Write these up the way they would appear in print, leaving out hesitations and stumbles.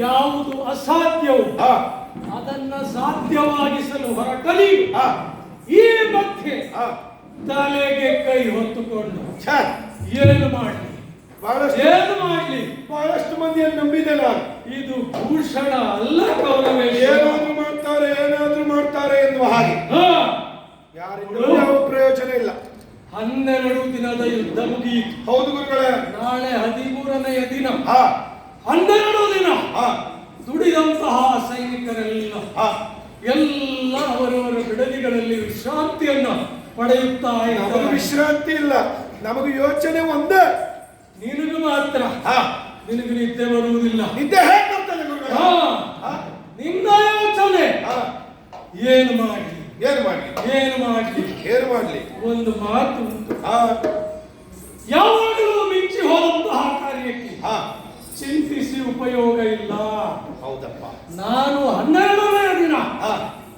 ಯಾವುದು ಅಸಾಧ್ಯವೋ ಅದನ್ನ ಸಾಧ್ಯವಾಗಿಸಲು ಹೊರಟಲಿ ಈ ಮಧ್ಯೆ ತಲೆಗೆ ಕೈ ಹೊತ್ತುಕೊಂಡು ಏನು ಮಾಡಲಿ ಏನು ಮಾಡಲಿ? ಬಹಳಷ್ಟು ಮಂದಿಯನ್ನು ನಂಬಿದೆ ನಾನು. ಇದು ಭೂಷಣ ಅಲ್ಲ ಕೌರವೇಶ. ಏನಾದ್ರೂ ಮಾಡ್ತಾರೆ ಎನ್ನುವ ಹಾಗೆ ಯಾರಿಂದ ಯಾವ ಪ್ರಯೋಜನ ಇಲ್ಲ. 12 ದಿನದ ಯುದ್ಧ ಮುಗಿಯಿತು. ಹೌದು ಗುರುಗಳೇ. ನಾಳೆ 13ನೆಯ ದಿನ. 12 ದಿನ ದುಡಿದಂತಹ ಸೈನಿಕರೆಲ್ಲ ಎಲ್ಲ ಅವರವರ ಬಿಡದಿಗಳಲ್ಲಿ ವಿಶ್ರಾಂತಿಯನ್ನು ಪಡೆಯುತ್ತಾ ಇದ್ದಾರೆ. ವಿಶ್ರಾಂತಿ ಇಲ್ಲ, ನಮಗೆ ಯೋಚನೆ ಒಂದೇ. ನಿನಗೆ ಮಾತ್ರ ನಿನಗೆ ನಿದ್ದೆ ಬರುವುದಿಲ್ಲ. ನಿದ್ದೆ ಹೇಗೆ ಬರ್ತದೆ ಗುರುಗಳೇ? ನಿನ್ನ ಯೋಚನೆ ಏನು ಮಾಡಲಿ ಏನು ಮಾಡಲಿ ಏನು ಮಾಡಲಿ ಏನು ಮಾಡಲಿ? ಒಂದು ಮಾತು ಉಂಟು. ಯಾವಾಗಲೂ ಮಿಂಚಿ ಹೋದಂತಹ ಕಾರ್ಯಕ್ಕೆ ಚಿಂತಿಸಿ ಉಪಯೋಗ ಇಲ್ಲ. ಹೌದಪ್ಪ. ನಾನು 12ನೇ ದಿನ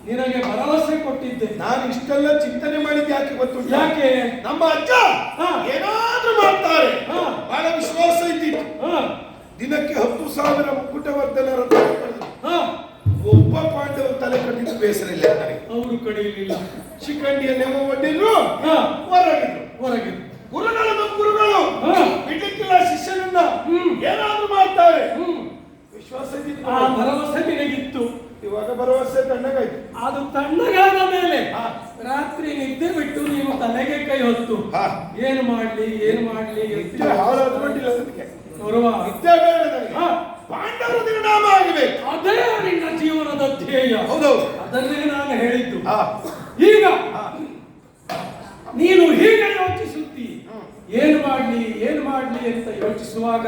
ನಿನಗೆ ಭರವಸೆ ಕೊಟ್ಟಿದ್ದೆ. ನಾನು ಇಷ್ಟೆಲ್ಲ ಚಿಂತನೆ ಮಾಡಿದ್ದು ಯಾಕೆ ಗೊತ್ತುಂಟು? ಯಾಕೆ? ನಮ್ಮ ಅಜ್ಜ ಏನಾದ್ರೂ ಮಾಡ್ತಾರೆ ಬಹಳ ವಿಶ್ವಾಸ ಇದ್ದಿತ್ತು. ದಿನಕ್ಕೆ 10,000 ಮುಕುಟವರ್ಧನರ ತಲೆ ಕಡಿದು ಒಬ್ಬ ಪಾಂಡವ ತಲೆ ಕಡಿದು ಬೇಸರ ಇಲ್ಲ ನನಗೆ. ಅವರು ಕಡಿಯಲಿಲ್ಲ. ಶಿಖಂಡಿಯನ್ನೇ ಒಡ್ಡಿದ್ರು, ಹೊರಗಿದ್ರು. ಗುರುಗಳು ಬಿಡ್ಲಿಕ್ಕಿಲ್ಲ ಶಿಷ್ಯನನ್ನ. ಏನಾದ್ರೂ ಮಾಡ್ತಾರೆ ವಿಶ್ವಾಸ ಇದ್ದಿತ್ತು. ಆ ಭರವಸೆ ನಿನಗಿತ್ತು. ಇವಾಗ ಭರವಸೆ ತಣ್ಣಗಾಯ್ತು. ಅದು ತಣ್ಣಗಾದ ಮೇಲೆ ರಾತ್ರಿ ನಿದ್ದೆ ಬಿಟ್ಟು ನೀವು ತಲೆಗೆ ಕೈ ಹೊತ್ತು ಏನು ಮಾಡ್ಲಿ ಹಾಳಾದ್ಬಿಟ್ಟಿಲ್ಲ ಅದಕ್ಕೆ. ನಿದ್ದೆ ಬೇಡ ನನಗೆ. ಪಾಂಡವರು ನಿರ್ನಾಮ ಆಗಬೇಕು. ಅದೇ ನಿನ್ನ ಜೀವನದ ಧ್ಯೇಯ. ಹೌದೌದು, ಅದನ್ನೇ ನಾನು ಹೇಳಿದ್ದು. ಈಗ ನೀನು ಹೀಗೆ ಯೋಚಿಸುತ್ತಿ, ಏನು ಮಾಡ್ಲಿ ಅಂತ ಯೋಚಿಸುವಾಗ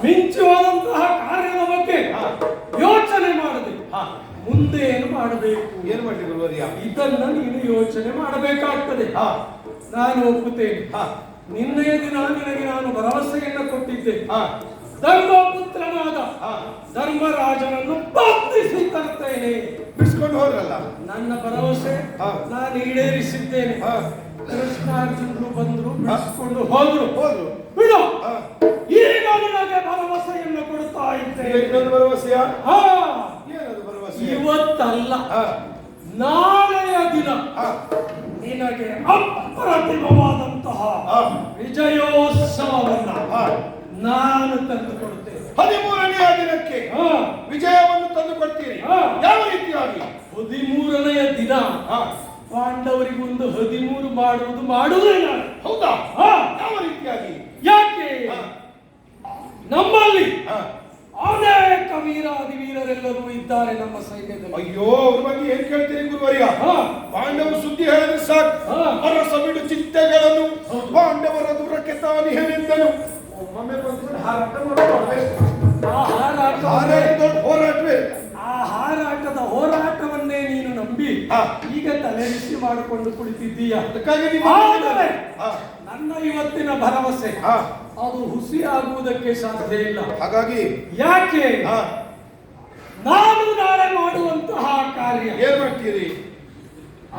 ಮಿಂಚು ಹೋದಂತಹ ಕಾರ್ಯದ ಬಗ್ಗೆ ಯೋಚನೆ ಮಾಡದೆ ಮುಂದೆ ಏನು ಮಾಡಬೇಕು, ಏನು ಮಾಡಲಿ ಗುರುವರ್ಯ, ಇದನ್ನ ನೀನು ಯೋಚನೆ ಮಾಡಬೇಕಾಗ್ತದೆ. ನಾನು ಒಪ್ಪುತ್ತೇನೆ. ನಿನ್ನೆಯ ದಿನ ನಿನಗೆ ನಾನು ಭರವಸೆಯನ್ನು ಕೊಟ್ಟಿದ್ದೆ. ಧರ್ಮಪುತ್ರನಾದ ಧರ್ಮರಾಜನನ್ನು ಬಂಧಿಸಿ ತರ್ತೇನೆ. ಬಿಡಿಸ್ಕೊಂಡು ಹೋದ್ರಲ್ಲ, ನನ್ನ ಭರವಸೆ ನಾನು ಈಡೇರಿಸಿದ್ದೇನೆ. ಕೃಷ್ಣಾರ್ಜುನರು ಬಂದ್ರು, ಬಿಡಿಸ್ಕೊಂಡು ಹೋದ್ರು. ಬಿಡು, ಈಗ ನಿನಗೆ ಭರವಸೆಯನ್ನು ಕೊಡ್ತಾ ಇದ್ದೇನೆ. ಇನ್ನೊಂದು ಭರವಸೆಯ? ಏನದು ಭರವಸೆ? ಇವತ್ತಲ್ಲ, ನಾಳೆಯ ದಿನ ನಿನಗೆ ಅಪ್ರತಿಮವಾದಂತಹ ವಿಜಯೋತ್ಸವವನ್ನ ನಾನು ತಂದು ಕೊಡುತ್ತೇನೆ. 13ನೆಯ ದಿನಕ್ಕೆ ವಿಜಯವನ್ನು ತಂದು ಕೊಡ್ತೀರಿ. ಯಾವ ರೀತಿಯಾಗಿ? 13ನೆಯ ದಿನ ಪಾಂಡವರಿಗೊಂದು 13 ಮಾಡುವುದೇ ನಾನು. ಹೌದಾ? ಯಾವ ರೀತಿಯಾಗಿ? ಯಾಕೆ ನಮ್ಮಲ್ಲಿ ಅನೇಕ ವೀರಾದಿವೀರರೆಲ್ಲರೂ ಇದ್ದಾರೆ ನಮ್ಮ ಸೈನ್ಯದಲ್ಲಿ. ಅಯ್ಯೋ, ಅವ್ರ ಬಗ್ಗೆ ಏನ್ ಕೇಳ್ತೀರಿ ಗುರುವರ್ಯ? ಪಾಂಡವ ಸುದ್ದಿ ಹೇಳಿದ್ರೆ ಸಾಕು, ಅರಸ ಬಿಡು ಚಿಂತೆಗಳನ್ನು, ಪಾಂಡವರ ದೂರಕ್ಕೆ ತಾನಿಹನೆಂದನು. ಒಮ್ಮೊಮ್ಮೆ ಬಂದ್ಕೊಂಡು ಹಾರಾಟ ಮಾಡಬೇಕು. ಹೋರಾಟವೇ. ಆ ಹಾರಾಟದ ಹೋರಾಟವನ್ನೇ ನೀನು ನಂಬಿ ಈಗ ತಲೆ ಬಿಸಿ ಮಾಡಿಕೊಂಡು ಕುಳಿತಿದ್ದೀಯ. ಅದಕ್ಕಾಗಿ ನನ್ನ ಇವತ್ತಿನ ಭರವಸೆ ಅದು ಹುಸಿಯಾಗುವುದಕ್ಕೆ ಸಾಧ್ಯ ಇಲ್ಲ. ಹಾಗಾಗಿ ಯಾಕೆ? ನಾನು ನಾಳೆ ಮಾಡುವಂತಹ ಕಾರ್ಯ ಏನ್ ಮಾಡ್ತೀರಿ?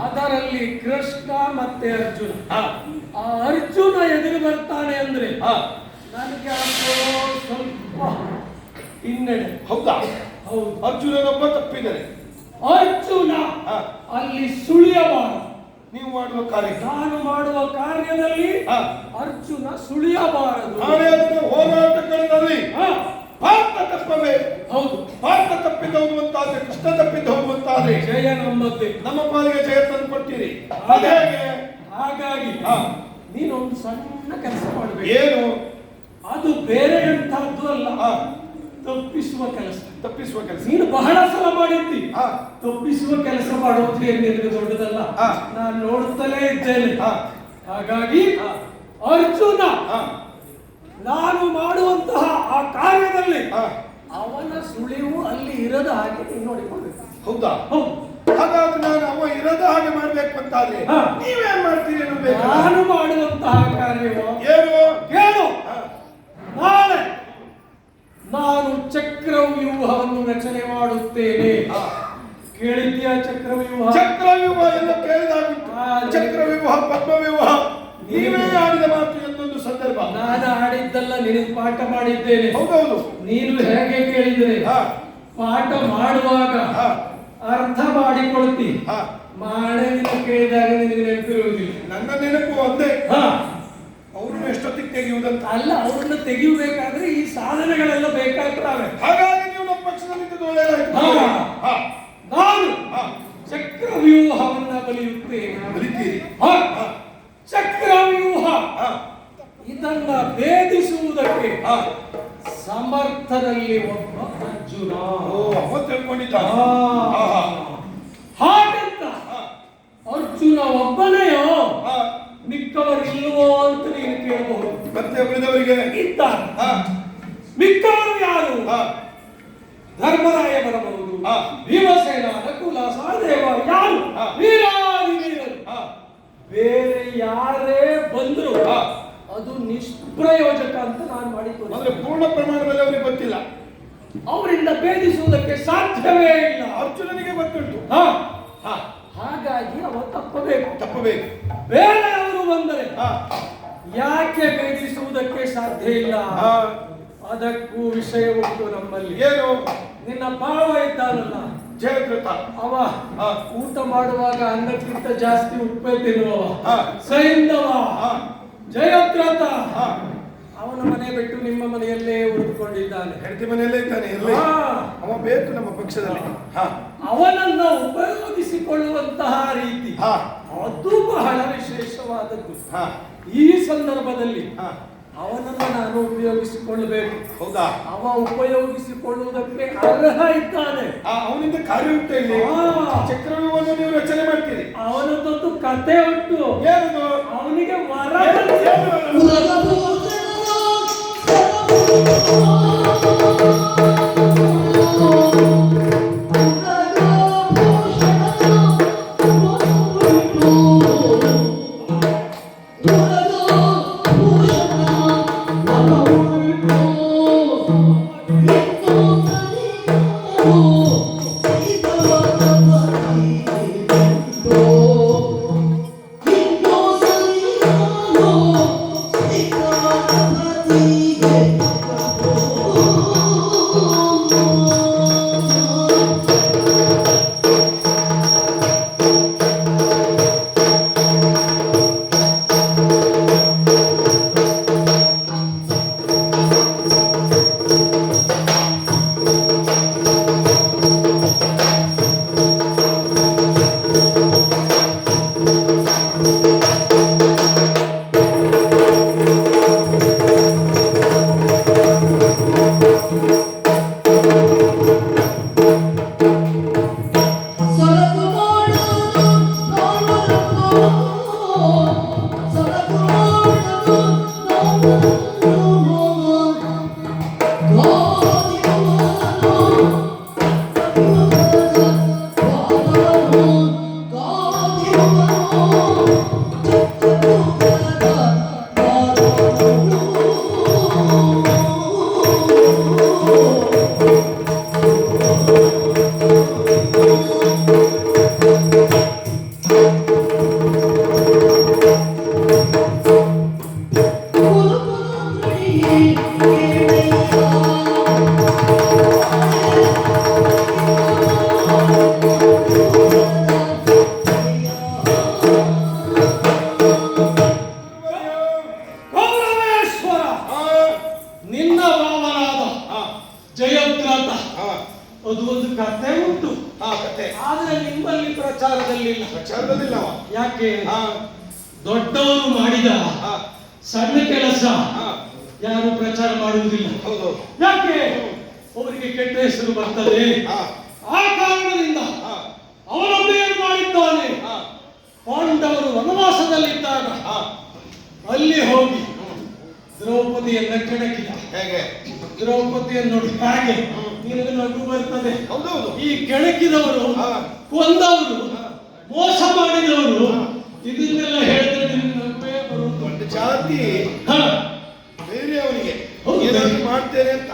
ಅದರಲ್ಲಿ ಕೃಷ್ಣ ಮತ್ತೆ ಅರ್ಜುನ. ಆ ಅರ್ಜುನ ಎದುರು ಬರ್ತಾನೆ ಅಂದ್ರೆ ನನಗೆ ಸ್ವಲ್ಪ ಹಿನ್ನಡೆ. ಹೌದಾ? ಹೌದು. ಅರ್ಜುನನೊಬ್ಬ ತಪ್ಪಿದರೆ ಅರ್ಜುನ ಅಲ್ಲಿ ಸುಳಿಯಬಾರದು. ನೀವು ಮಾಡುವ ಕಾರ್ಯ, ನಾನು ಮಾಡುವ ಕಾರ್ಯದಲ್ಲಿ ಅರ್ಜುನ ಸುಳಿಯಬಾರದು. ಹೋರಾಟಗಳಲ್ಲಿ ಭಾರತ ತಪ್ಪವೇ? ಹೌದು. ಭಾರತ ತಪ್ಪಿದ್ದ ಹೋಗುವಂತಾದ್ರೆ, ಕೃಷ್ಣ ತಪ್ಪಿದ್ದ ಹೋಗುವಂತಾದ್ರೆ ಜಯ ನಮ್ಮದ್ದೇ. ನಮ್ಮ ಪಾಲಿಗೆ ಜಯ ತಂದು ಕೊಡ್ತೀರಿ. ಹಾಗಾಗಿ ನೀನೊಂದು ಸಣ್ಣ ಕೆಲಸ ಮಾಡಬೇಕು. ಏನು? ಅದು ಬೇರೆ ಎಂತಹದ್ದು ಅಲ್ಲ, ತಪ್ಪಿಸುವ ಕೆಲಸ. ತಪ್ಪಿಸುವ ಕೆಲಸ ನೀನು ಬಹಳ ಸಲ ಮಾಡಿದ್ದಿ. ತಪ್ಪಿಸುವ ಕೆಲಸ ಮಾಡೋದು ನಿನಗೆ ದೊಡ್ಡದಲ್ಲ, ನಾನು ನೋಡುತ್ತಲೇ ಇದ್ದೇನೆ. ಹಾಗಾಗಿ ಅರ್ಜುನ ನಾನು ಮಾಡುವಂತಹ ಆ ಕಾರ್ಯದಲ್ಲಿ ಅವನ ಸುಳಿವು ಅಲ್ಲಿ ಇರದ ಹಾಗೆ ನೀನು ನೋಡಿಕೊಳ್ಬೇಕು. ಹೌದಾ? ಹೌದು. ಹಾಗಾದ್ರೆ ನಾನು ಅವ ಇರದ ಹಾಗೆ ಮಾಡ್ಬೇಕು ಅಂತಾದ್ರೆ ನೀವೇನ್ ಮಾಡ್ತೀರಿ? ನಾನು ಮಾಡುವಂತಹ ಕಾರ್ಯವು ಏನು? ಕೇಳು. ನಾಳೆ ನಾನು ಚಕ್ರವ್ಯೂಹವನ್ನು ರಚನೆ ಮಾಡುತ್ತೇನೆ. ಕೇಳಿದ್ಯಾ ಚಕ್ರವ್ಯೂಹ? ಚಕ್ರವ್ಯೂಹ ಎಲ್ಲ ಕೇಳಿದಾಗುಂಟು. ಚಕ್ರವ್ಯೂಹ, ಪದ್ಮವ್ಯೂಹ ನೀವೇ ಆಡಿದ ಮಾತು ಎಂದೊಂದು ಸಂದರ್ಭ. ನಾನು ಆಡಿದ್ದಲ್ಲ, ನಿನಗೆ ಪಾಠ ಮಾಡಿದ್ದೇನೆ. ಹೌದೌದು. ನೀನು ಹೇಗೆ ಕೇಳಿದರೆ ಪಾಠ ಮಾಡುವಾಗ ಅರ್ಥ ಮಾಡಿ ಮಾಡಿಕೊಳ್ತಿ ಹಾ ಮಾಣವಿನ ಕೇಳಿದಾಗ ನಿನಗೆ ನೆನಪಿರುವುದಿಲ್ಲ. ನನ್ನ ನೆನಪು ಒಂದೇ, ಹಾ ಅವ್ರನ್ನ ಎಷ್ಟೊತ್ತಿಗೆ ತೆಗೆಯುವುದಂತ. ಅಲ್ಲ, ಅವರನ್ನು ತೆಗೆಯಬೇಕಾದ್ರೆ ಈ ಸಾಧನೆಗಳೆಲ್ಲ ಬೇಕಾಗ್ತವೆ. ಹಾಗಾಗಿ ನೀವು ನಮ್ಮ ಪಕ್ಷದಲ್ಲಿ ಒಳ್ಳೆಯದಾಯ್ತು. ಹಾ. ಹಾ ನಾನು ಹಾ ಚಕ್ರವ್ಯೂಹವನ್ನ ಬಲಿಯುತ್ತೇನೆ. ಬಲಿತೀರಿ. ಹಾ. ಹಾ ಚಕ್ರವ್ಯೂಹ ಹಾ ಇದನ್ನ ಭೇದಿಸುವುದಕ್ಕೆ ಹಾ ಸಮರ್ಥದಲ್ಲಿ ಒಬ್ಬ ಅರ್ಜುನ. ಓ ಅವ ತಿಳ್ಕೊಂಡಿದ್ದ. ಹಾ. ಹಾ ಹಾ ಹಾಗಂತ ಹಾ ಅರ್ಜುನ ಒಬ್ಬನೆಯೋ ಹಾ ಮಿಕ್ಕವರು ಇಲ್ಲವೋ ಅಂತ ನೀನು ಕೇಳಬಹುದು. ಮತ್ತೆ ಉಳಿದವರಿಗೆ ಇದ್ದಾರೆ. ಹಾ ಮಿಕ್ಕವರು ಯಾರು? ಹಾ ಧರ್ಮರಾಯ ಬರಬಹುದು, ಹಾ. ಭೀಮಸೇನ, ನಕುಲ, ಸಹದೇವ, ಯಾರು ಹಾ. ವೀರಾದಿ ವೀರರು. ಹಾ ಬೇರೆ ಯಾರೇ ಬಂದ್ರು ಹಾ. ಅದು ನಿಷ್ಪ್ರಯೋಜಕ ಅಂತ ನಾನು ಮಾಡಿಕೊಂಡು ಅಂದ್ರೆ ಪೂರ್ಣ ಪ್ರಮಾಣದಲ್ಲಿ ಅವರಿಗೆ ಗೊತ್ತಿಲ್ಲ, ಅವರಿಂದ ಭೇದಿಸುವುದಕ್ಕೆ ಸಾಧ್ಯವೇ ಇಲ್ಲ. ಅರ್ಜುನನಿಗೆ ಗೊತ್ತುಂಟು. ಹಾ. ಹಾ ಹಾಗಾಗಿ ಅವ ತಪ್ಪಬೇಕು. ತಪ್ಪಬೇಕು. ಬೇರೆಯವರು ಬಂದರೆ ಹಾ ಯಾಕೆ ಭೇದಿಸುವುದಕ್ಕೆ ಸಾಧ್ಯ ಇಲ್ಲ? ಹಾ ಅದಕ್ಕೂ ವಿಷಯ ಉಂಟು ನಮ್ಮಲ್ಲಿ. ಏನು? ನಿನ್ನ ಭಾವ ಇದ್ದಾನಲ್ಲ ಜಯದ್ರಥ. ಅವ ಹಾ ಊಟ ಮಾಡುವಾಗ ಅನ್ನಕ್ಕಿಂತ ಜಾಸ್ತಿ ಉಪ್ಪೇ ತಿನ್ನುವವ. ಹಾ. ಸೈಂಧವ, ಹಾ ಜಯದ್ರಥ ಹಾ ಅವನ ಮನೆ ಬಿಟ್ಟು ನಿಮ್ಮ ಮನೆಯಲ್ಲೇ ಉಳಿದುಕೊಂಡಿದ್ದಾನೆ. ಹೆಂಡತಿ ಮನೆಯಲ್ಲೇ ಇದ್ದಾನೆ. ಇರ್ಲಿ, ಹಾ. ಅವ ಬೇಕು ನಮ್ಮ ಪಕ್ಷದಲ್ಲಿ. ಹಾ ಅವನನ್ನ ಉಪಯೋಗಿಸಿಕೊಳ್ಳುವಂತಹ ರೀತಿ ಹಾ ಅದು ಬಹಳ ವಿಶೇಷವಾದದ್ದು. ಹಾ ಈ ಸಂದರ್ಭದಲ್ಲಿ ಹಾ ಅವನನ್ನು ನಾನು ಉಪಯೋಗಿಸಿಕೊಳ್ಳಬೇಕು. ಹೌದಾ? ಅವ ಉಪಯೋಗಿಸಿಕೊಳ್ಳುವುದಕ್ಕೆ ಅರ್ಹ ಇದ್ದಾನೆ. ಅವನಿಂದ ಕಾರ್ಯ ಉಂಟು ಇಲ್ಲಿ. ಹಾ. ಚಕ್ರವ್ಯೂಹವನ್ನು ನೀವು ರಚನೆ ಮಾಡ್ತೀರಿ. ಅವನದೊಂದು ಕತೆ ಉಂಟು. ಏನದು? ಅವನಿಗೆ ವರ ಅದು ಒಂದು ಕಥೆ ಉಂಟು. ಕಥೆ ಆದ್ರೆ ನಿಮ್ಮಲ್ಲಿ ಪ್ರಚಾರದಲ್ಲಿಲ್ಲ. ಪ್ರಚಾರದಲ್ಲಿಲ್ಲ. ಯಾಕೆ? ದೊಡ್ಡವರು ಮಾಡಿದ ಸಣ್ಣ ಕೆಲಸ ಯಾರು ಪ್ರಚಾರ ಮಾಡುವುದಿಲ್ಲ. ಹೌದು. ಯಾಕೆ? ಅವರಿಗೆ ಕೆಟ್ಟ ಹೆಸರು ಬರ್ತದೆ. ಆ ಕಾರಣದಿಂದ ಅವನೊಬ್ಬ ಏನು ಮಾಡಿದ್ದಾನೆ, ಪಾಂಡವರು ವನವಾಸದಲ್ಲಿದ್ದಾಗ ಅಲ್ಲಿ ಹೋಗಿ ದ್ರೌಪದಿಯನ್ನ ಕೆಣಕಿದ. ಹೇಗೆ? ದ್ರೌಪದಿಯನ್ನು ನೋಡಿ ಹಾಗೆ ನಿನಗೆ ನಗು ಬರ್ತದೆ. ಹೌದೌದು. ಈ ಕೆಣಕಿದವರು, ಕೊಂದವರು, ಮೋಸ ಮಾಡಿದವರು ಇದನ್ನೆಲ್ಲ ಹೇಳಿದ್ರೆ ನಗುವೇ ಬರುವುದು. ಒಂದು ಜಾತಿ ಬೇರೆ ಅವನಿಗೆ ಏನಾದ್ರು ಮಾಡ್ತೇನೆ ಅಂತ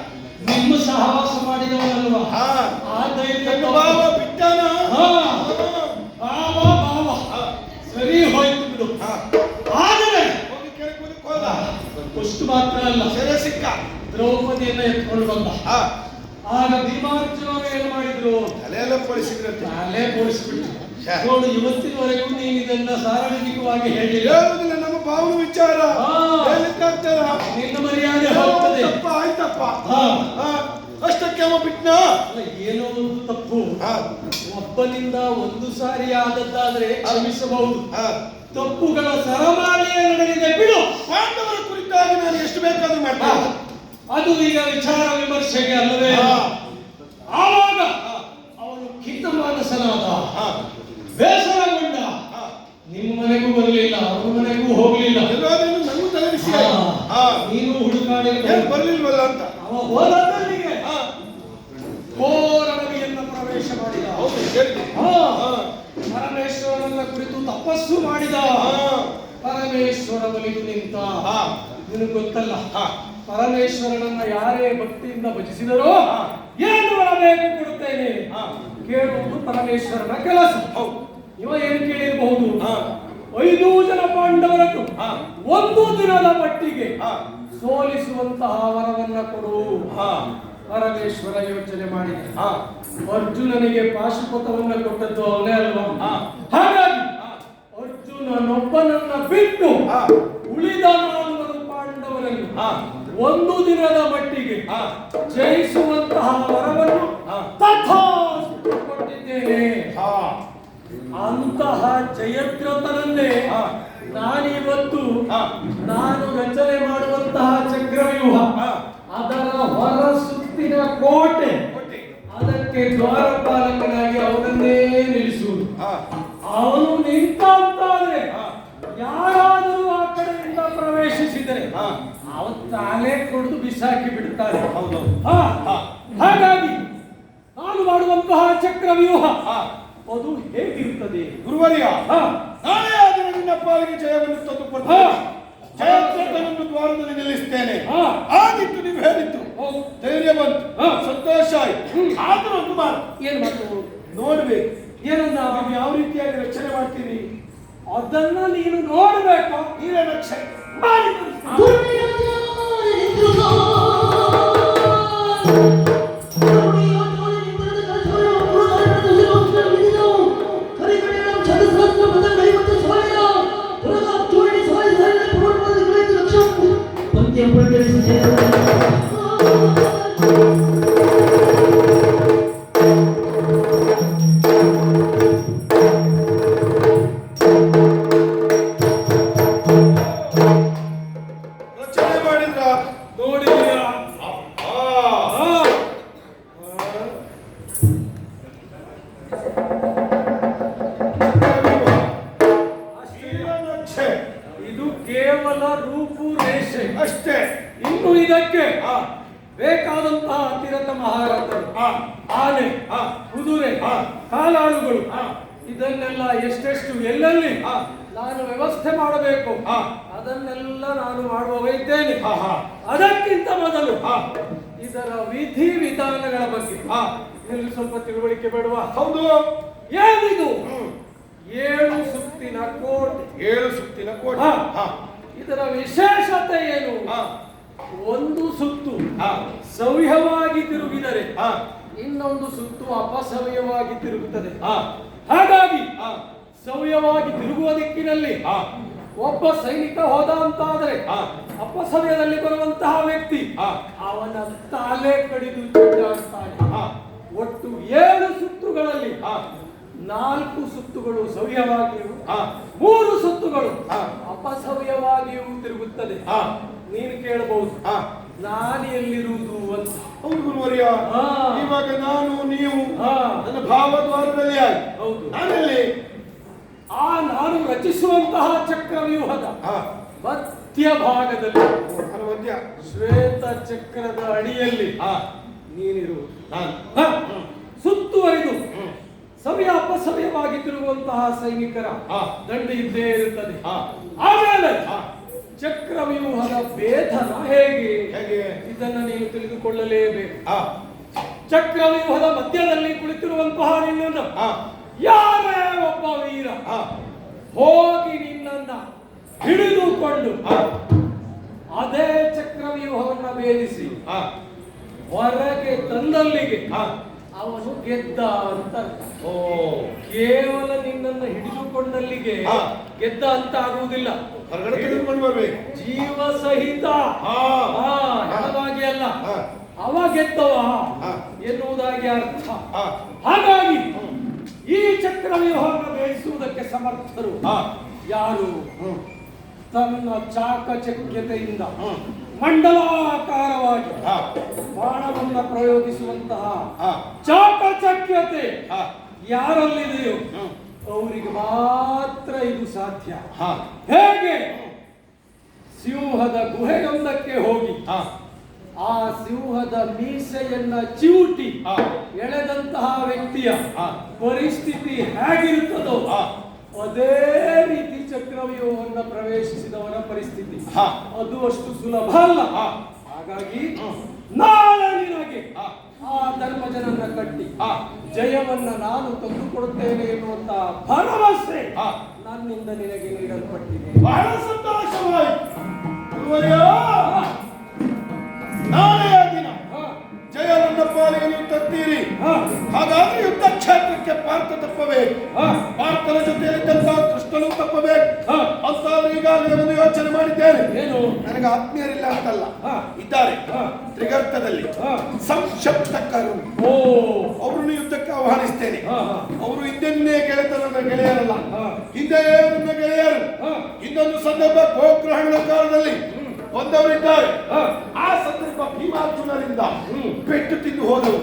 ನಿಮ್ಮ ಸಹವಾಸ ಮಾಡಿದವನಲ್ವಾ? ಆ ಧೈರ್ಯ ಭಾವ ಬಿಟ್ಟಾನ. ಭಾವ ಭಾವ ಸರಿ ಹೋಯ್ತು ಬಿಡು. ಆದರೆ ಅಷ್ಟು ಮಾತ್ರ ಅಲ್ಲ, ಸೆರೆ ಸಿಕ್ಕ ದ್ರೌಪದಿಯನ್ನ ಎತ್ಕೊಂಡು ಬಂದ. ಆಗ ಭೀಮಾರ್ಜುನರು ಏನು ಮಾಡಿದ್ರು? ತಲೆಯೆಲ್ಲ ಬೋಳಿಸಿದ್ರಂತೆ. ನಾನೇ ಬೋಳಿಸ್ಬಿಟ್ಟು ನೋಡು, ಇವತ್ತಿನವರೆಗೂ ನೀನು ಇದನ್ನ ಸಾರ್ವಜನಿಕವಾಗಿ ಹೇಳಿಲ್ಲ. ಹೇಳುದಿಲ್ಲ, ನಮ್ಮ ಭಾವನ ವಿಚಾರ ಹೇಳಿದ್ದಾಗ್ತದ. ನಿನ್ನ ಮರ್ಯಾದೆ ಹೋಗ್ತದೆ. ತಪ್ಪ ಆಯ್ತಪ್ಪ. ಅಷ್ಟಕ್ಕೆ ಅವ ಬಿಟ್ನ. ಏನೋ ಒಂದು ತಪ್ಪು ಒಬ್ಬನಿಂದ ಒಂದು ಸಾರಿ ಆದದ್ದಾದ್ರೆ ಕ್ಷಮಿಸಬಹುದು. ತಪ್ಪುಗಳ ಸರಮಾಲೆಯೇ ನಡೆದಿದೆ, ಬಿಡು. ಪಾಂಡವರ ಕುರಿತಾಗಿ ನಾನು ಎಷ್ಟು ಬೇಕಾದ್ರೂ ಮಾಡ್ತೇನೆ. ಅದು ಈಗ ವಿಚಾರ ವಿಮರ್ಶೆಗೆ ಅಲ್ಲವೇ. ಆವಾಗ ಅವನು ಖಿನ್ನಮಾನಸನಾದ, ಬೇಸರಗೊಂಡ. ನಿಮ್ಮ ಮನೆಗೂ ಬರಲಿಲ್ಲ, ಅವನ ಮನೆಗೂ ಹೋಗ್ಲಿಲ್ಲ. ನನಗೂ ತಲೆಬಿಸಿ. ನೀನು ಹುಡುಕಾಡಿ ಬರ್ಲಿಲ್ವಲ್ಲ ಅಂತ ಅವ ಹೋದಲ್ಲಿಗೆ ಘೋರನದಿಯನ್ನ ಪ್ರವೇಶ ಮಾಡಿದ. ಪರಮೇಶ್ವರನ ಕುರಿತು ತಪಸ್ಸು ಮಾಡಿದ. ಪರಮೇಶ್ವರ ಬಲಿದು ನಿಂತ. ನಿನಗೆ ಗೊತ್ತಲ್ಲ, ಪರಮೇಶ್ವರನನ್ನ ಯಾರೇ ಭಕ್ತಿಯಿಂದ ಭಜಿಸಿದರೋ ಏನು ಬರಬೇಕು ಕೊಡುತ್ತೇನೆ ಕೇಳುವುದು ಪರಮೇಶ್ವರನ ಕೆಲಸ. ಇವ ಏನು ಕೇಳಿರಬಹುದು, 5 ಜನ ಪಾಂಡವರನ್ನು ಒಂದು ದಿನದ ಮಟ್ಟಿಗೆ ಸೋಲಿಸುವಂತಹ ವರವನ್ನ ಕೊಡು. ಪರಮೇಶ್ವರ ಯೋಚನೆ ಮಾಡಿದ. ಅರ್ಜುನನಿಗೆ ಪಾಶುಪತವನ್ನ ಕೊಟ್ಟದ್ದು ಅವನೇ ಅಲ್ವಾ. ಹಾಗಾಗಿ ಅರ್ಜುನನೊಬ್ಬನನ್ನ ಬಿಟ್ಟು ಉಳಿದ 4 ಪಾಂಡವರನ್ನು ಒಂದು ದಿನದ ಮಟ್ಟಿಗೆ ಜಯಿಸುವಂತಹ ವರವನ್ನು ತಥಾಸ್ತು ಕೊಟ್ಟಿದ್ದೇನೆ. ಅಂತಹ ಜಯದ್ರಥನನ್ನೇ ನಾನಿವತ್ತು ನಾನು ರಚನೆ ಮಾಡುವಂತಹ ಚಕ್ರವ್ಯೂಹ, ಅದರ ಹೊರ ಸುತ್ತಿನ ಕೋಟೆ, ಅದಕ್ಕೆ ದ್ವಾರಪಾಲಕನಾಗಿ ಅವನನ್ನೇ ನಿಲ್ಲಿಸುವುದು. ಅವನು ನಿಂತ ಅಂತಾದ್ರೆ ಯಾರಾದರೂ ಆ ಕಡೆಯಿಂದ ಪ್ರವೇಶಿಸಿದರೆ ಅವನು ತಾನೇ ಕೊಡುದು ಬಿಸಾಕಿ ಬಿಡ್ತಾರೆ. ಹಾಗಾಗಿ ನಾನು ಮಾಡುವಂತಹ ಚಕ್ರವ್ಯೂಹ ಅದು ಹೇಗಿರುತ್ತದೆ ಗುರುವರ್ಯ? ನಾಳೆ ಆ ದಿನ ನಿನ್ನ ಪಾಲಿಗೆ ಜಯವನ್ನು ತಂದುಕೊಟ್ಟು ಜಯದ್ರಥನನ್ನು ದ್ವಾರದಲ್ಲಿ ನಿಲ್ಲಿಸ್ತೇನೆ. ಆಗಿತ್ತು ನೀವು ಹೇಳಿತ್ತು, ಧೈರ್ಯ ಬಂತು, ಸಂತೋಷ ಆಯ್ತು. ಆದ್ರೂ ಒಂದು ಮಾತು, ಏನ್ ಮಾತು ನೋಡ್ಬೇಕು. ಏನನ್ನ ನಾವು ಯಾವ ರೀತಿಯಾಗಿ ರಕ್ಷಣೆ ಮಾಡ್ತೀವಿ ಅದನ್ನ ನೀನು ನೋಡ್ಬೇಕು. ನೀವೇ ರಕ್ಷಣೆ ಮಾಡಿ ರಕ್ಷಣೆ ಮಾಡಿದ್ರ ನೋಡಿದೀರಾ? ಇದು ಕೇವಲ ರೂಪುರೇಷೆ ಅಷ್ಟೇ. ಇನ್ನು ಇದಕ್ಕೆ ಬೇಕಾದಂತಹ ಅತಿರಥ ಮಹಾರಥರು, ಆನೆ, ಕುದುರೆ, ಕಾಲಾಳುಗಳು, ಇದನ್ನೆಲ್ಲ ಎಷ್ಟೆಷ್ಟು ಎಲ್ಲೆಲ್ಲಿ ನಾನು ವ್ಯವಸ್ಥೆ ಮಾಡಬೇಕು ಅದನ್ನೆಲ್ಲ ನಾನು ಮಾಡುವವ ಇದ್ದೇನೆ. ಅದಕ್ಕಿಂತ ಮೊದಲು ಇದರ ವಿಧಿ ವಿಧಾನಗಳ ಬಗ್ಗೆ ಇಲ್ಲಿ ಸ್ವಲ್ಪ ತಿಳುವಳಿಕೆ ಬೇಡವಾ? ಹೌದು. ಏನಿದು 7 ಸುತ್ತಿನ ಕೋಟೆ? 7 ಸುತ್ತಿನ ಕೋಟೆ. ಇದರ ವಿಶೇಷತೆ ಏನು? ಒಂದು ಸುತ್ತು ಸವ್ಯವಾಗಿ ತಿರುಗಿದರೆ ಇನ್ನೊಂದು ಸುತ್ತು ಅಪಸವ್ಯವಾಗಿ ತಿರುಗುತ್ತದೆ. ಹಾಗಾಗಿ ಸವ್ಯವಾಗಿ ತಿರುಗುವ ದಿಕ್ಕಿನಲ್ಲಿ ಒಬ್ಬ ಸೈನಿಕ ಹೋದ ಅಂತಾದ್ರೆ ಅಪಸವ್ಯದಲ್ಲಿ ಬರುವಂತಹ ವ್ಯಕ್ತಿ ಅವನ ತಲೆ ಕಡಿದು ಚುಚ್ಚಾಡ್ತಾನೆ. ಒಟ್ಟು 7 ಸುತ್ತುಗಳಲ್ಲಿ 4 ಸುತ್ತುಗಳು ಸವ್ಯವಾಗಿಯೂ 3 ಸುತ್ತುಗಳು ಅಪಸವ್ಯವಾಗಿಯೂ ತಿರುಗುತ್ತದೆ. ನೀನು ಕೇಳಬಹುದು ನಾನು ಎಲ್ಲಿರುವುದು ಅಂತ. ಹೌದು ಗುರುವರ್ಯ, ಇವಾಗ ನಾನು ನೀವು ನನ್ನ ಭಾವದ್ವಾರದಲ್ಲಿ ಆಗಿ. ಹೌದು, ನಾನಲ್ಲಿ ನಾನು ರಚಿಸುವಂತಹ ಚಕ್ರವ್ಯೂಹದ ಮಧ್ಯ ಭಾಗದಲ್ಲಿ ಶ್ವೇತ ಚಕ್ರದ ಅಡಿಯಲ್ಲಿ ನೀನಿರುವುದು. ಸುತ್ತುವರಿದು ಸವ್ಯ ಅಪಸವ್ಯವಾಗಿ ತಿರುಗುವಂತಹ ಸೈನಿಕರ ದಂಡ ಇದ್ದೇ ಇರುತ್ತದೆ. ಆಮೇಲೆ ಚಕ್ರವ್ಯೂಹದ ಭೇದನ ಹೇಗೆ ಇದನ್ನು ನೀನು ತಿಳಿದುಕೊಳ್ಳಲೇಬೇಕು. ಚಕ್ರವ್ಯೂಹದ ಮಧ್ಯದಲ್ಲಿ ಕುಳಿತಿರುವಂತಹ ನಿನ್ನನ್ನು ಯಾರೇ ಒಬ್ಬ ವೀರ ಹೋಗಿ ನಿನ್ನನ್ನ ಹಿಡಿದುಕೊಂಡು ಅದೇ ಚಕ್ರವ್ಯೂಹವನ್ನ ಭೇದಿಸಿ ಹೊರಗೆ ತಂದಲ್ಲಿಗೆ ಅವನು ಗೆದ್ದ ಅಂತ ಅರ್ಥ. ಓ ಕೇವಲ ನಿನ್ನನ್ನು ಹಿಡಿದುಕೊಂಡಲ್ಲಿಗೆ ಹಾ. ಗೆದ್ದ ಅಂತ ಆಗುವುದಿಲ್ಲ. ಹೊರಗಡೆ ತೆಗೆದುಕೊಂಡು ಬರ್ಬೇಕು. ಜೀವ ಸಹಿತ ಹಾ. ಹಾಗಾಗಿ ಅಲ್ಲ, ಹಾ. ಅವ ಗೆದ್ದವ ಹಾ. ಎನ್ನುವುದಾಗಿ ಅರ್ಥ. ಹಾ. ಹಾಗಾಗಿ ಈ ಚಕ್ರವ್ಯೂಹವನ್ನು ಬೇಯಿಸುವುದಕ್ಕೆ ಸಮರ್ಥರು ಹಾ. ಯಾರು? ತನ್ನ ಚಾಕಚಕ್ಯತೆಯಿಂದ ಹ್ಮ್. ಮಂಡಲಾಕಾರವಾಗಿ ಹಾ. ಬಾಣವನ್ನು ಪ್ರಯೋಗಿಸುವಂತಹ ಹಾ. ಚಾಕಚಕ್ಯತೆ ಹಾ. ಯಾರಲ್ಲಿದೆಯೋ ಹ್ಮ್. ಅವರಿಗೆ ಮಾತ್ರ ಇದು ಸಾಧ್ಯ. ಹಾ. ಹೇಗೆ ಸಿಂಹದ ಗುಹೆಯೊಂದಕ್ಕೆ ಹೋಗಿ ಹಾ. ಆ ಸಿಂಹದ ಮೀಸೆಯನ್ನ ಚಿವುಟಿ ಹಾ. ಎಳೆದಂತಹ ವ್ಯಕ್ತಿಯ ಹಾ. ಪರಿಸ್ಥಿತಿ ಹೇಗಿರುತ್ತದೋ ಹಾ. ಅದೇ ರೀತಿ ಚಕ್ರವ್ಯೂಹವನ್ನು ಪ್ರವೇಶಿಸಿದವನ ಪರಿಸ್ಥಿತಿ ಹಾ. ಅದು ಅಷ್ಟು ಸುಲಭ ಅಲ್ಲ. ಹಾ. ಹಾಗಾಗಿ ಹ್ಮ್. ನಾಳೆ ನಿನಗೆ ಹಾ. ಆ ಧರ್ಮಜನನ್ನ ಕಟ್ಟಿ ಹಾ. ಜಯವನ್ನ ನಾನು ತಂದುಕೊಡುತ್ತೇನೆ ಎನ್ನುವಂತ ಭರವಸೆ ಹಾ. ನನ್ನಿಂದ ನಿನಗೆ ನೀಡಲ್ಪಟ್ಟಿದೆ. ಬಹಳ ಸಂತೋಷವಾಯಿತು ಗುರುವರ್ಯ. ನಾಳೆಯ ದಿನ ಹಾ. ಜಯ ನನ್ನ ಪಾಲಿಗೆ ನೀವು ತರ್ತೀರಿ. ಹಾ. ಹಾಗಾದ್ರೆ ಯುದ್ಧ ಕ್ಷೇತ್ರಕ್ಕೆ ಪಾರ್ಥ ತಪ್ಪಬೇಕು. ಹಾ. ಪಾರ್ಥನ ಜೊತೆಯಲ್ಲಿದ್ದಂತಹ ಕೃಷ್ಣನು ತಪ್ಪಬೇಕು ಹಾ. ಅಂತ ಈಗಾಗಲೇ ಒಂದು ಯೋಚನೆ ಮಾಡಿದ್ದೇನೆ. ಏನು? ನನಗೆ ಆತ್ಮೀಯರಿಲ್ಲ ಅಂತಲ್ಲ, ಹಾ. ಇದ್ದಾರೆ. ಹಾ. ತ್ರಿಗರ್ತದಲ್ಲಿ ಹಾ. ಸಂಶಪ್ತಕರು, ಓ. ಅವರನ್ನು ಯುದ್ಧಕ್ಕೆ ಆಹ್ವಾನಿಸ್ತೇನೆ. ಹಾ. ಹಾ. ಅವರು ಹಿಂದೆನ್ನೇ ಗೆಳೆತನದ ಗೆಳೆಯರಲ್ಲ, ಹಾ. ಹಿಂದೆ ನನ್ನ ಗೆಳೆಯರು. ಹಾ. ಇನ್ನೊಂದು ಸಂದರ್ಭ ಗೋಗ್ರಹಣದ ಕಾಲದಲ್ಲಿ ಬಂದವರಿದ್ದಾರೆ. ಹಾ. ಆ ಸಂದರ್ಭ ಭೀಮಾರ್ಜುನರಿಂದ ಹ್ಮ್. ಪೆಟ್ಟು ತಿಂದು ಹೋದವು.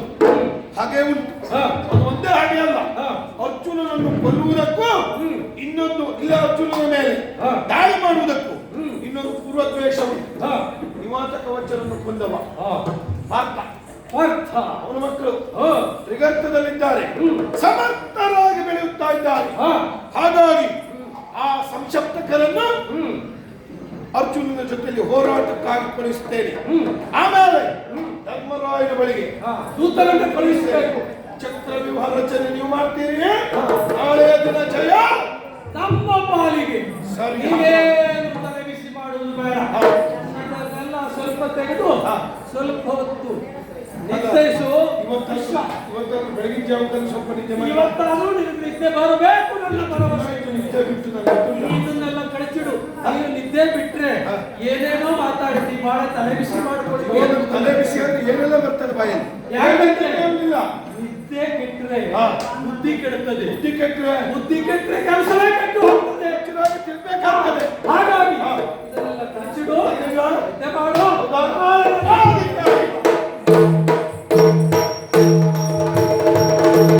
ಹಾಗೆ ಉಂಟು. ಹಾ. ಅದು ಒಂದೇ ಹಾಗೆ ಅಲ್ಲ, ಹಾ. ಅರ್ಜುನನನ್ನು ಕೊಲ್ಲುವುದಕ್ಕೂ ಹ್ಮ್. ಇನ್ನೊಂದು ಇಲ್ಲ, ಅರ್ಜುನನ ಮೇಲೆ ಹಾ. ದಾಳಿ ಮಾಡುವುದಕ್ಕೂ ಹ್ಮ್. ಇನ್ನೊಂದು ಪೂರ್ವದ್ವೇಷ ಉಂಟು. ಹಾ. ನಿವಾತ ಕವಚರನ್ನು ಕೊಂದವ ಹಾ. ಪಾರ್ಥ, ಪಾರ್ಥ. ಅವನ ಮಕ್ಕಳು ಹಾ. ತ್ರಿಗರ್ತದಲ್ಲಿದ್ದಾರೆ, ಹ್ಮ್. ಸಮರ್ಥರಾಗಿ ಬೆಳೆಯುತ್ತಾ ಇದ್ದಾರೆ. ಹಾ. ಹಾಗಾಗಿ ಆ ಸಂಶಪ್ತಕರನ್ನು ಹ್ಮ್. ಅರ್ಜುನನ ಜೊತೆಯಲ್ಲಿ ಹೋರಾಟಕ್ಕಾಗಿ ಕಳಿಸುತ್ತೇನೆ. ಹ್ಮ್. ಆಮೇಲೆ ಧರ್ಮರಾಯನ ಬಳಿಗೆ ಹಾ. ದೂತರನ್ನು ಕಳುಹಿಸಬೇಕು. ಚಕ್ರವ್ಯೂಹ ರಚನೆ ನೀವು ಮಾಡ್ತೀರಿ. ನಾಳೆಯ ದಿನ ಜಯ ನಮ್ಮ ಪಾಲಿಗೆ. ಸರಿ. ನೀವೇನು ತಲೆ ಬಿಸಿ ಮಾಡುವುದು ಬೇಡ. ಹಾ. ಇದನ್ನೆಲ್ಲ ಸ್ವಲ್ಪ ತೆಗೆದು ಹಾ. ಸ್ವಲ್ಪ ಹೊತ್ತು ನಿದ್ದೈಸು. ಇವತ್ತು ಬೆಳಗಿನ ಜಾವದಲ್ಲಿ ಸ್ವಲ್ಪ ನಿದ್ದೆ ಮಾಡಿ. ಇವತ್ತಾದ್ರೂ ನಿನಗೆ ನಿದ್ದೆ ಬರಬೇಕು. ನನ್ನ ಭರವಸೆ. ನಿದ್ದೆ ಬಿಟ್ಟು ನಾನು ಇದನ್ನೆಲ್ಲ ಕಳಿಸಿಡು. ನೀವು ನಿದ್ದೆ ಬಿಟ್ರೆ ಹಾ. ಏನೇನೋ ಮಾತಾಡ್ತಿ, ಬಹಳ ತಲೆ ಬಿಸಿ ಮಾಡ್ಕೊಳ್ಳಿ. ಏನು ತಲೆ ಬಿಸಿ ಅಂದ್ರೆ ಏನೆಲ್ಲ ಬರ್ತದೆ ಬಾಯಲ್ಲಿ. ಯಾಕಂದ್ರೆ ಏನಿಲ್ಲ. ನಿದ್ದೆ ಕೆಟ್ಟರೆ ಹಾ. ಬುದ್ಧಿ ಕೆಡುತ್ತದೆ. ಬುದ್ಧಿ ಕೆಟ್ಟರೆ ಬುದ್ಧಿ ಕೆಟ್ಟರೆ ಕೆಲಸವೇ ಕೆಟ್ಟು ಹೋಗ್ತದೆ. ಹೆಚ್ಚಿನಾಗಿ ತಿನ್ಬೇಕಾಗ್ತದೆ. ಹಾಗಾಗಿ